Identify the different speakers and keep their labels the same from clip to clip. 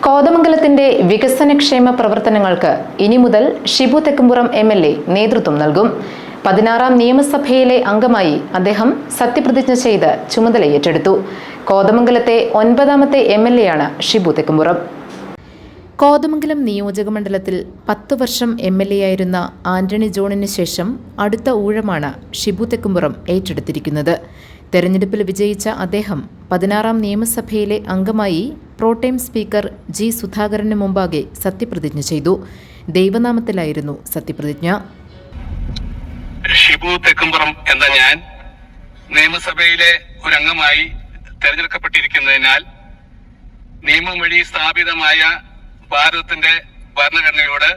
Speaker 1: കോതമംഗലത്തിന്റെ വികസനക്ഷേമ പ്രവർത്തനങ്ങൾക്ക് ഇനി മുതൽ ഷിബു തെക്കുംപുറം MLA നേതൃത്വം നൽകും. 16ാം നിയമസഭയിലെ അംഗമായി അദ്ദേഹം സത്യപ്രതിജ്ഞ ചെയ്ത് ചുമതലയേറ്റെടുത്തു. കോതമംഗലത്തെ 9ാമത്തെ MLA ആണ് ഷിബു തെക്കുംപുറം. കോതമംഗലം നിയോജകമണ്ഡലത്തിൽ 10 വർഷം MLA ആയിരുന്ന ആന്റണി ജോണിന് ശേഷം അടുത്ത ഊഴമാണ് ഷിബു തെക്കുംപുറം ഏറ്റെടുത്തിരിക്കുന്നത്. തെരഞ്ഞെടുപ്പിൽ വിജയിച്ച അദ്ദേഹം 16ാം നിയമസഭയിലെ അംഗമായി പ്രോടൈം സ്പീക്കർ G. സുധാകരന് മുമ്പാകെ സത്യപ്രതിജ്ഞ ചെയ്തു. ദൈവനാമത്തിലായിരുന്നു സത്യപ്രതിജ്ഞ.
Speaker 2: ഷിബു തെക്കുംപുറം എന്ന ഞാൻ നിയമസഭയിലെ ഒരു അംഗമായി തെരഞ്ഞെടുക്കപ്പെട്ടിരിക്കുന്നതിനാൽ നിയമം വഴി സ്ഥാപിതമായ ഭാരതത്തിന്റെ ഭരണഘടനയോട്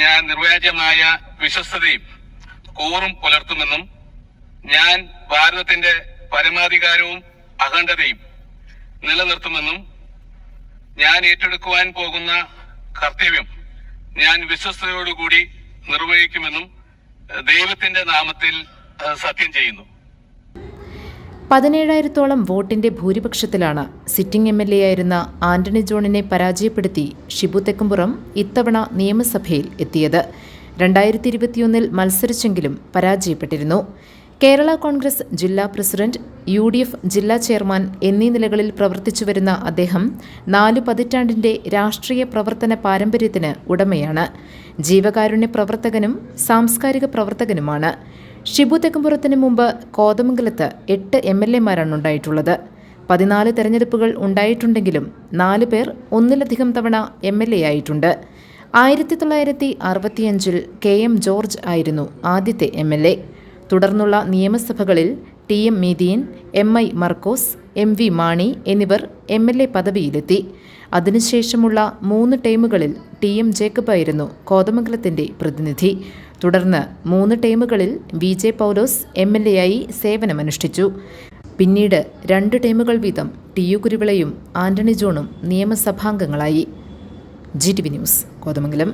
Speaker 2: ഞാൻ നിർവ്യാജമായ വിശ്വസ്തതയും കൂറും പുലർത്തുമെന്നും ഞാൻ ഭാരതത്തിന്റെ പരമാധികാരവും അഖണ്ഡതയും നിലനിർത്തുമെന്നും ഞാൻ ഏറ്റെടുക്കുവാൻ പോകുന്ന കർത്തവ്യം ഞാൻ വിശ്വസ്തയോടുകൂടി നിർവഹിക്കുമെന്നും ദൈവത്തിന്റെ നാമത്തിൽ സത്യം ചെയ്യുന്നു.
Speaker 1: 17,000-ഓളം വോട്ടിന്റെ ഭൂരിപക്ഷത്തിലാണ് സിറ്റിംഗ് MLA ആയിരുന്ന ആന്റണി ജോണിനെ പരാജയപ്പെടുത്തി ഷിബു തെക്കുംപുറം ഇത്തവണ നിയമസഭയിൽ എത്തിയത്. 2021 മത്സരിച്ചെങ്കിലും പരാജയപ്പെട്ടിരുന്നു. കേരള കോൺഗ്രസ് ജില്ലാ പ്രസിഡന്റ്, UDF ജില്ലാ ചെയർമാൻ എന്നീ നിലകളിൽ പ്രവർത്തിച്ചുവരുന്ന അദ്ദേഹം 4 പതിറ്റാണ്ടിന്റെ രാഷ്ട്രീയ പ്രവർത്തന പാരമ്പര്യത്തിന് ഉടമയാണ്. ജീവകാരുണ്യ പ്രവർത്തകനും സാംസ്കാരിക പ്രവർത്തകനുമാണ്. ഷിബു തെക്കുംപുറത്തിന് മുമ്പ് കോതമംഗലത്ത് 8 MLA-മാരാണ് ഉണ്ടായിട്ടുള്ളത്. 14 തെരഞ്ഞെടുപ്പുകൾ ഉണ്ടായിട്ടുണ്ടെങ്കിലും 4 പേർ ഒന്നിലധികം തവണ MLA ആയിട്ടുണ്ട്. 1965 KM ജോർജ് ആയിരുന്നു ആദ്യത്തെ MLA. തുടർന്നുള്ള നിയമസഭകളിൽ TM മീതിയൻ, MI മർക്കോസ്, MV മാണി എന്നിവർ MLA പദവിയിലെത്തി. അതിനുശേഷമുള്ള 3 ടേമുകളിൽ TM ജേക്കബായിരുന്നു കോതമംഗലത്തിന്റെ പ്രതിനിധി. തുടർന്ന് 3 ടേമുകളിൽ VJ പൗലോസ് MLA ആയി സേവനമനുഷ്ഠിച്ചു. പിന്നീട് 2 ടേമുകൾ വീതം TU കുരുവിളയും ആന്റണി ജോണും നിയമസഭാംഗങ്ങളായി. GTV news, Kothamangalam.